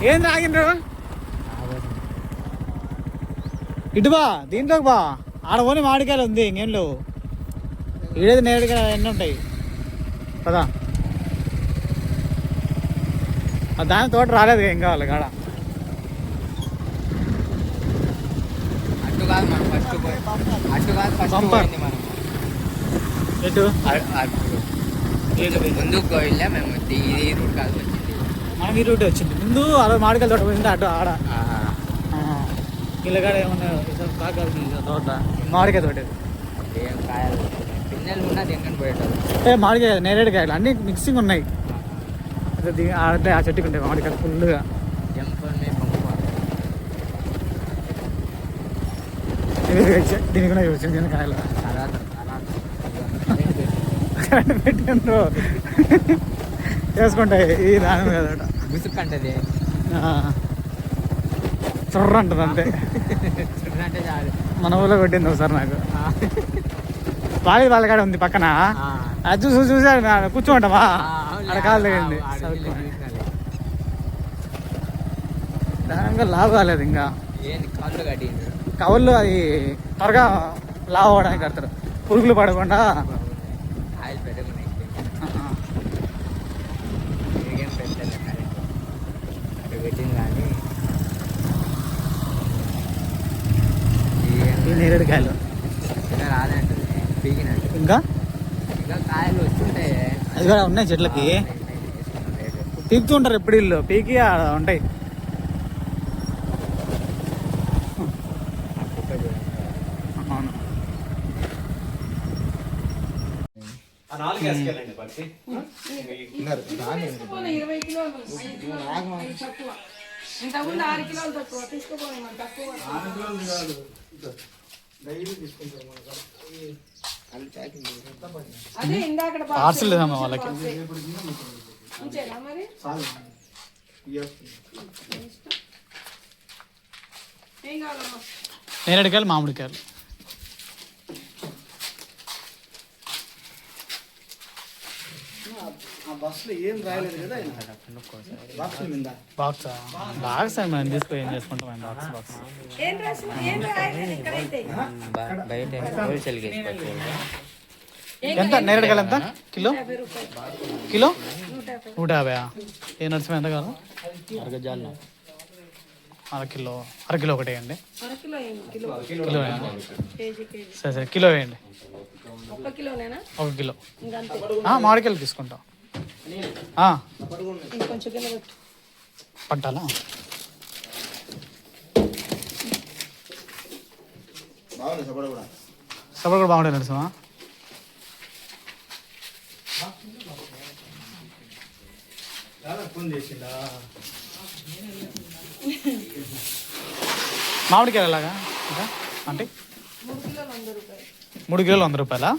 ఏం తాగిండ్రు ఇటు బా దీంట్లోకి బా ఆడ పోనీ మామిడికాయలు ఉంది ఇంకేం లేవు ఈడేది నేరేడుకాయ ఎన్ని ఉంటాయి కదా దాని తోట రాలేదు ఏం కావాలి కాడ ఎటు ముందుకు వెళ్ళా మేము ఈ రూట్ కాదు వచ్చింది మనం ఈ రూట్ వచ్చింది ముందు అలా మామిడికాయల తోట పోయింది అటు ఆడ ఇళ్ళగాడ ఏమన్నా తోట మామిడికాయ తోట ఏం కాయలు పిన్నెలు ఉన్నా తినని పోయేటప్పుడు మామిడికాయ నేరేడుకాయలు అన్నీ మిక్సింగ్ ఉన్నాయి అదే ఆ చెట్టుకు ఉంటాయి మామిడికాయలు ఫుల్గా దీని కూడా వచ్చింది కాయలు పెట్టిండ్రు వేసుకుంటాయి ఈ దాని కదా ముసుకంటది చొర్ర అంటుంది అంతే అంటే చాలు మన ఊళ్ళో కొట్టింది ఒకసారి నాకు వాళ్ళ కాడ ఉంది పక్కన అది చూసి కూర్చోమంటామా అక్కడ కాలు తగింది దానిగా లావు కాలేదు ఇంకా కవర్లు అది త్వరగా లావు అవడానికి కడతారు పురుగులు పడకుండా ఆయిల్ పెట్టకుండా పెట్టింది కానీ ఈ నేరేడుకాయలు రాదంటుంది పీకినట్టు ఇంకా కాయలు వస్తుంటాయి అది కూడా ఉన్నాయి చెట్లకి పీకుతూ ఉంటారు ఎప్పుడు ఇల్లు పీకి ఉంటాయి అవును పార్సల్ లేదమ్మా వాళ్ళకి నేరేడుకాయలు మామిడికాయలు బాక్స్ మనం తీసుకుని ఏం చేసుకుంటాం బాక్స్ బయట హోల్సేల్ ఎంత నేరేడుకాయలు ఎంత కిలో కిలో 150 ఏ నడుచుమా ఎంత కాదు అరకిలో ఒకటి వేయండి కిలో సరే సరే కిలో వేయండి 1 కిలో మామిడికాయలు తీసుకుంటాం పట్టాలా సపోర్ట్ కూడా బాగుంటుంది నడుచుమా మామిడికాయలు ఎలాగా అంటే 3 కిలోలు 100 రూపాయలా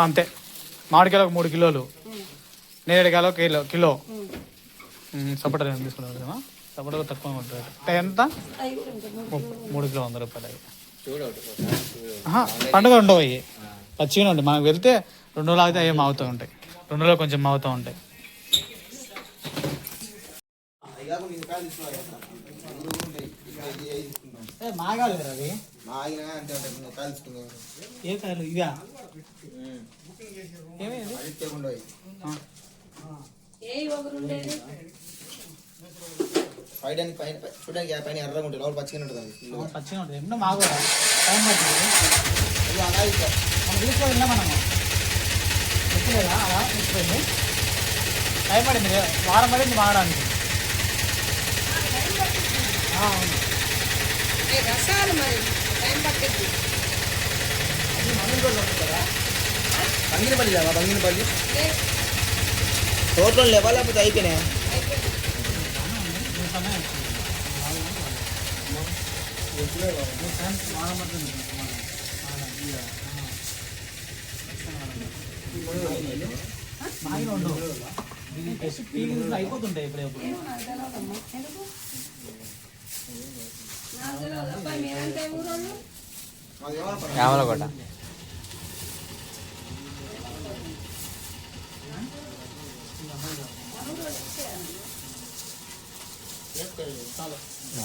అంతే మామిడికాయలకు 3 కిలోలు నేరేడుకాయలు కిలో సపోటా తీసుకుంటాం కదా సపోటా తక్కువ ఉంటుంది ఎంత 3 కిలో 100 రూపాయలు పండుగ ఉండవు అవి పచ్చిగా ఉంటాయి మనకు వెళ్తే 2 రోజులు ఆగితే అవి మాగుతూ ఉంటాయి 2 రోజులు కొంచెం మాగుతూ ఉంటాయి ఏ కాయలు ఇవా చూడడానికి పైన ఎర్రగా ఉంటుంది లోపల పచ్చిగా ఉంటుంది పచ్చిగా ఉంటుంది ఎన్నో మాకు టైం పడుతుంది మనం తీసుకోవాలా మనము ఎక్కలేదా అలా తీసుకుంది టైం పడింది వారం పడింది మారడానికి బంగినపల్లి లేవా బంగినపల్లి తోటలో లేవా లేకపోతే అయిపోయినాయా అయిపోతుంటాయి ఇప్పుడు యామలకోట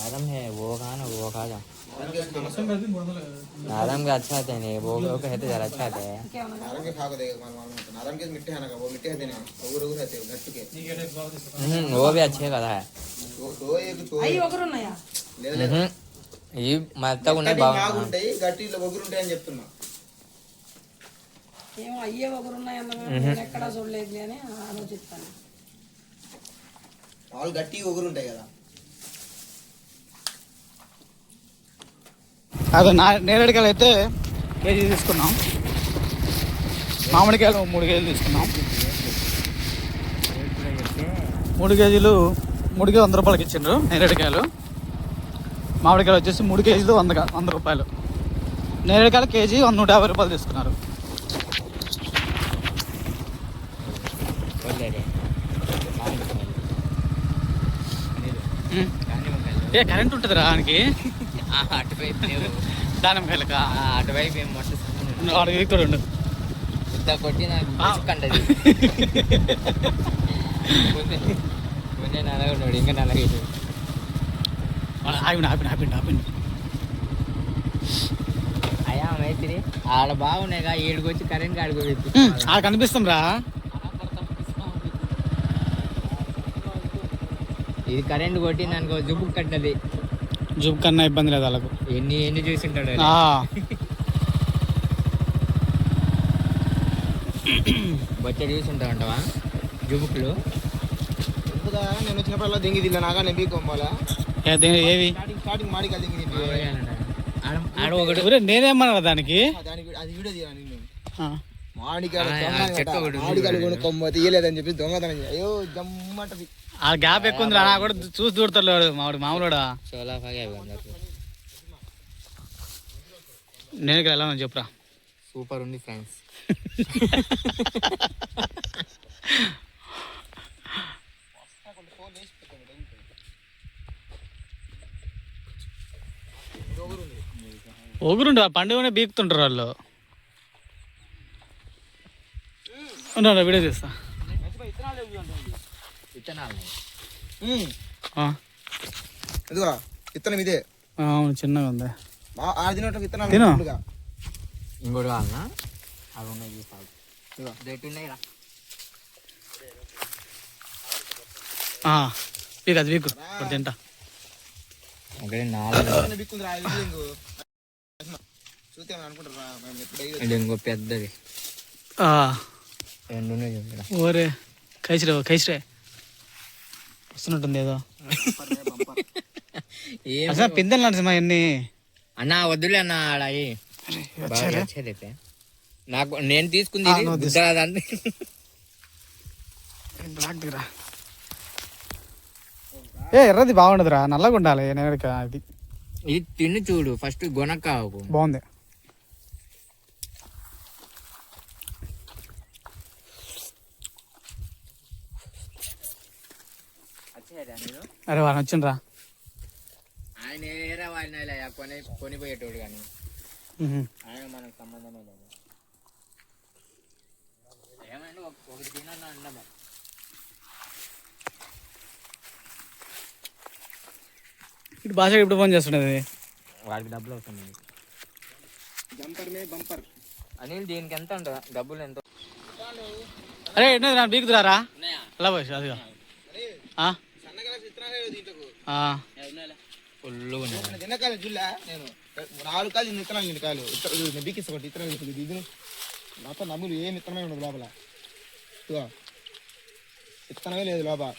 नारम है वो खाना वो खा जा రసం కలిపి 300 नारम के अच्छा आते हैं वो है तो ज़रा अच्छा आता है नारंग के खा को देगा मालूम नारंग के मिट्टी है ना वो मिट्टी है देने उगर उगर रहते गट्टू के నీకేటే బాగా తీసుకురా वो भी अच्छे का है तो एक तो అయ్యి ఒకరున్నాయా లేదు ఈ మెత్తగా ఉన్నాయి బాగుంటాయి ఉంటాయి గట్టిలో ఒగురు ఉంటాయి అని చెప్తున్నా ఏమో అయ్యే ఒకరున్నాయి అన్న నేను ఎక్కడా చూడలేదు అని ఆలోచిస్తాను వాళ్ళు గట్టి ఒగురు ఉంటాయి కదా అదే నేరేడుకాయలు అయితే కేజీ తీసుకున్నాం మామిడికాయలు 3 కేజీలు తీసుకున్నాం 3 కేజీలు 3 100 రూపాయలకి ఇచ్చిండ్రు నేరేడుకాయలు మామిడికాయలు వచ్చేసి 3 కేజీలు 100 రూపాయలు నేరేడుకాయలు కేజీ 150 రూపాయలు తీసుకున్నారు ఏ కరెంట్ ఉంటుందిరా దానికి అటువైపు దానిమ్మకాయలకా అటువైపు ఏం మొట్ట వాడికి ఇక్కడ ఉండు ఇంత కొట్టి నాకు కంటది ముందే నల్లగొన్నాడు ఇంకా నల్లగైతే ఆపిండు అయ్యా మైత్రి ఆడ బాగున్నాయిగా ఏడుకొచ్చి కరెంట్ ఆడుకోవచ్చు ఆడ కనిపిస్తాం రా ఇది కరెంట్ కొట్టింది అనుకో జుబ్బు కట్టినది జూబ్ కన్నా ఇబ్బంది లేదు వాళ్ళకు ఎన్ని చూసింటాడు అది. బొచ్చ చూసింటావు అంటావా జుబుకులు ఎందుగా నేను వచ్చినప్పుడు దింగి దిల్ల నాగా నేను బీకోవాలా ఏవి స్టార్టింగ్ మాడికాయ దింగి ఆడ ఒకటి ఒరే, నేనేమన్నా దానికి దానికి అది వీడియో తీయాలి నేను ఆ. మాడికాయలు ఆ, దొంగ చెట్టు ఒకటి ఉంది. మాడికాయలు కొనుక్కొమ్మ తీయలేదని చెప్పి దొంగతనం అయ్యో జమ్మంటది ఆ గ్యాప్ ఎక్కువ ఉంది రా కూడా చూసి దూడతాడు మామూలుడా సోలా ఫాగా అందరికి నేను ఇక్కడ ఎలా చెప్పురా సూపర్ ఉంది ఫ్రెండ్స్ ఒగురుండు ఆ పండుగనే బీకుతుంటారు వాళ్ళు ఉన్నా వీడియో చేస్తా విత్తనాలు ఆ. ఇదిగో విత్తనం ఇదే అవును చిన్నగా ఉంది ఆడినట్టు విత్తనాలు తిను. ఫుల్గా. ఇంకోటి కావాలన్నా అవి ఉన్నాయి చూస్తావు రేటు ఉన్నాయి రా వీకు అది వీకు ఇప్పుడు తింటా ఒకటి 4 చిన్న బిక్కుందిరా, ఇది ఇంకో. చూస్తే ఏమన్నా అనుకుంటారా మేము ఎప్పుడు ఇది ఇంకో పెద్దది ఆ. 2 ఉన్నాయి చూడ ఓరే కైసిరే వస్తున్నట్టుంది ఏదో అసలు పిందెలు నడిచి ఎన్ని అన్న వద్దులే అన్న ఆడ అయ్యి బాగా వచ్చేదైతే నాకు నేను తీసుకుంది ఇది, నువ్వు గుజరాత్ బ్లాక్ దిగరా ఎర్రది బాగుండదురా నల్లగా ఉండాలి నేరేడుకా అది ఇది తిని చూడు ఫస్ట్ గొనక్క బాగుంది అరే వాడు వచ్చిండ్రా ఆయన ఏరా వాడిన కొనిపోయేటోడు కానీ ఆయన మనకు సంబంధమే లేదు ఏమైనా ఒకటి తినన్నా అన్నమా ఇటు భాష ఇప్పుడు ఫోన్ చేస్తుండేది వాడికి డబ్బులు అవుతుంది బంపర్ మే బంపర్ అనిల్ దీనికి ఎంత ఉంటుంది డబ్బులు ఎంత అరే ఎన్నది నా బీకుతురారా అలా భాష అదిగా సన్నగా విత్తనాలు దీంట్లో ఫుల్గా ఉన్నాయి తిన్నకాయలు చూడలే నేను 4 కాయలు విత్తనాలు నేను కాయలు బీకిస్తాను విత్తనాలు ఇది మొత్తం నమ్ములు ఏం విత్తనమే ఉండదు లోపల ఇదిగో విత్తనమే లేదు లోపల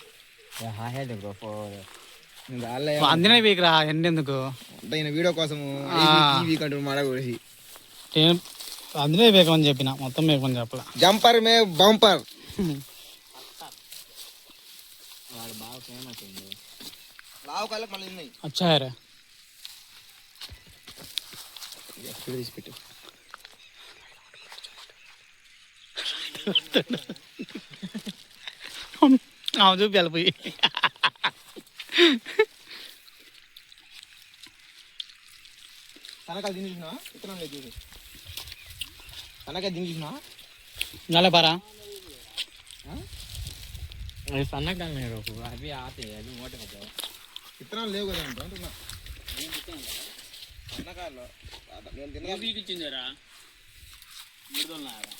అందినే వీకురా ఎన్నెందుకు ఈయన వీడియో కోసం వీక్ అంటారు మాట కొడిసి అందునే వేకమని చెప్పిన మొత్తం వేకమని చెప్పాల జంపర్ మే బంపర్ వాడు బాగా ఫేమస్ ఉంది లావు కాళ్ళకి మళ్ళీ ఉన్నాయి అచ్చా రే తీసి పెట్టు చూపి వెళ్ళిపోయి సన్నకాయలు దింగి చూసినా విత్తనం లేదు చూసి సన్నకాయ దింగి చూసినా నల్ల పారా సన్నకాయ అవి ఆతే అది మూట కదా విత్తనాలు లేవు కదా అంటున్నా అన్నకాయలు నేను తిన్నా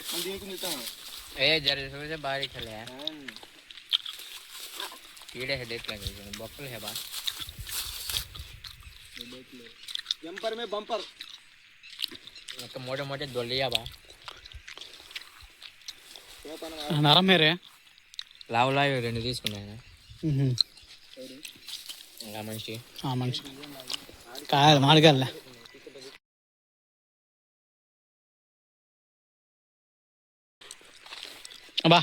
మనం తీసుకుని ఇస్తాను ए जरा से बाहर चले कीड़े है देख लगे बॉक्ल है बात जंपर में बंपर मतलब मोटे मोटे दोलिया बा నరం మేరే लाव लाव రెండు తీసుకున్నాను ఇంకా మనిషి మనిషి కాయలు మామిడికాయలే అబ్బా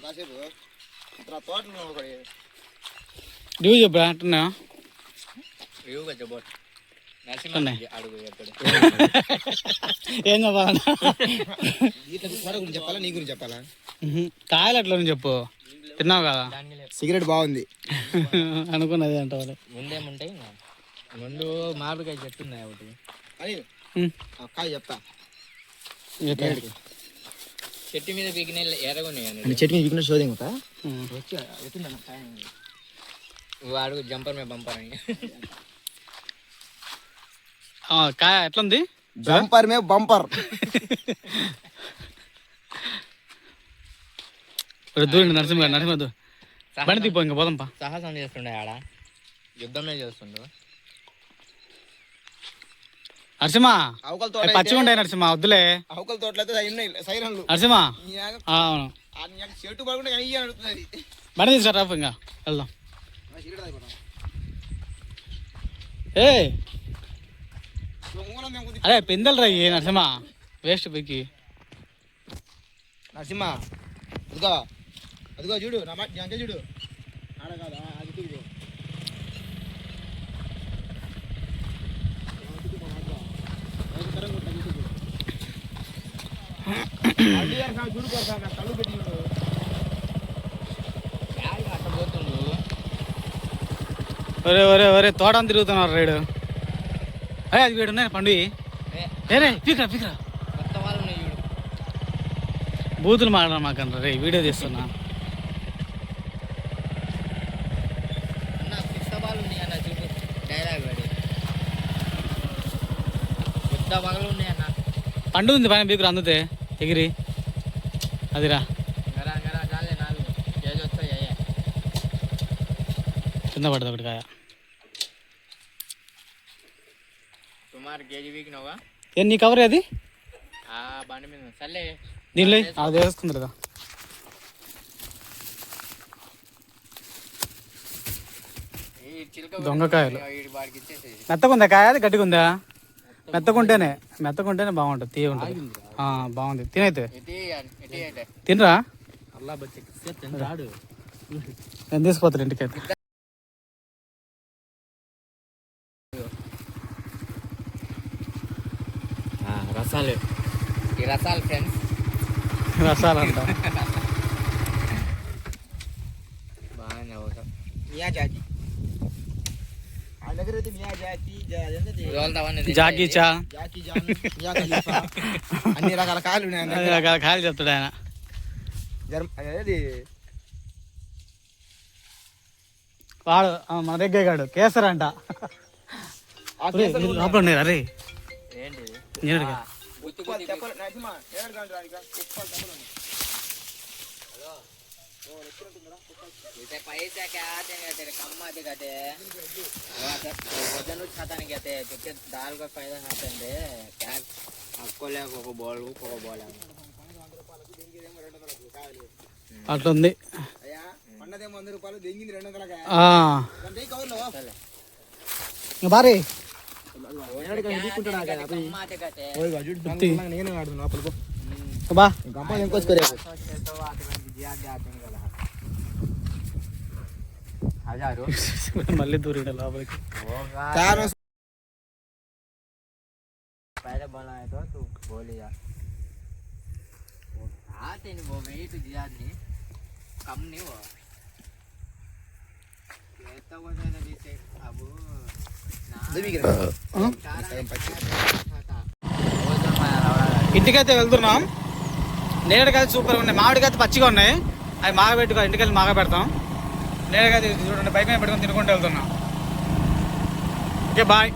కాసేపు తోటలో ఒకటి డ్యూ చెప్పు అంటున్నా రివ్యూ కదా బోట్ నరసింహ అడుగు ఎప్పుడు ఏం చెప్పాలన్నా తోట గురించి చెప్పాలా నీ గురించి చెప్పాలా కాయలు అట్లా చెప్పు తిన్నావు కదా సిగరెట్ బాగుంది అనుకున్నది అంటే వాళ్ళు ముందేముంటాయి ముందు మామిడికాయ చెట్టు ఉన్నాయి ఒకటి అని కాయ చెప్తా చెట్టు మీద పీకిన ఎరగొన్నాయి చెట్టు మీద విగ్న శోధం కదా వాడు జంపర్ మీద బంపర్ అని కాయ ఎట్లుంది జంపర్ మే బంపర్ దూరండి నరసింహ నరసింహ బండి తీపో ఇంకా పోదాంపా సాహసం చేస్తుండే ఆడ యుద్ధమే చేస్తుండు నరసింహ అవకల తోట పచ్చిగా ఉంటాయి నరసింహ వద్దులే అవకల తోటలో అయితే సైరన్లు నరసింహ అవును చెట్టు పడుకుంటే అయ్యి అడుగుతుంది బండి తీసుకురా ఇంకా వెళ్దాం ఏ అరే పెందలు రా నరసింహ వేస్ట్ పైకి నరసింహ అదిగో అదిగో చూడు నా మాట చూడు ఆడ కాదు అది చూడు కళ్ళు పెట్టి పోతుండు ఒరే ఒరే ఒరే తోటని తిరుగుతున్నారు రైడు అరే అది వీడు ఉన్నాయి పండుగ ఏరే పీకరా పీకరా కొత్త వాళ్ళు ఉన్నాయి చూడు బూతులు మాడరా మాకన్నా రే వీడియో తీస్తున్నా అన్న కొత్త వాళ్ళు ఉన్నాయి అన్న చూడు డైలాగ్ వాడి కొత్త పగలు ఉన్నాయి అన్న పండుగ ఉంది పైన పీకురా అందుతే ఎగిరి అదిరా గరా గరా చాలే నాలుగు ఏజ్ వస్తాయి అయ్యా కింద పడుతుంది ఒకటి కాయ సుమారు కేజీ వీకినవా ఏం నీ కవర్ అది బండి మీద సర్లే దీనిలో అది వేసుకుంది కదా ఈ చిలక దొంగకాయలు వాడికి ఇచ్చేసేది మెత్తకుందా కాయ అది గట్టిగా ఉందా మెత్తకుంటేనే బాగుంటుంది తీయ ఉంటుంది బాగుంది తినైతే తినరా అల్లా బచ్చి రాడు నేను తీసుకుపోతాను ఇంటికైతే రసాలు ఈ రసాలు ఫ్రెండ్స్ రసాలంట బాగా అవుతాం మియా జాతి ఆ దగ్గర అయితే మియా జాతి జాకీ చా జాకీ జాన్ మియా ఖలీఫా అన్ని రకాల కాయలు ఉన్నాయి అన్ని రకాల కాయలు చెప్తాడు ఆయన అదేది వాడు మన దగ్గర కేసర్ అంట లోపల ఉన్నాయి అరే ఏంటి నేను पैसा क्या आते हैं तेरे कम आते कहते वजन उठाने कहते क्योंकि दाल का फायदा खाते हैं क्या आपको ले को बोल అట్లా ఉంది పన్నదేమో 100 రూపాయలు దెంగింది 200 భారీ నేను ఆడుతున్నా లోపలికి బా గంప ఇంకోసుకోరే మళ్ళీ దూరిడ లోపలికి पहले बनाए तो तू बोली यार वो आते नहीं वो वेट दिया नहीं कम नहीं वो कहता वो ना जैसे अब ఇంటికైతే వెళ్తున్నాం నేరేడుకాయలు సూపర్గా ఉన్నాయి మామిడికాయలు పచ్చిగా ఉన్నాయి అవి మాగబెట్టుకో ఇంటికెళ్ళి మాగ పెడతాం నేరుగా చూడండి బైక్ మీద పెట్టుకొని తినుకుంటూ వెళ్తున్నా. Okay bye.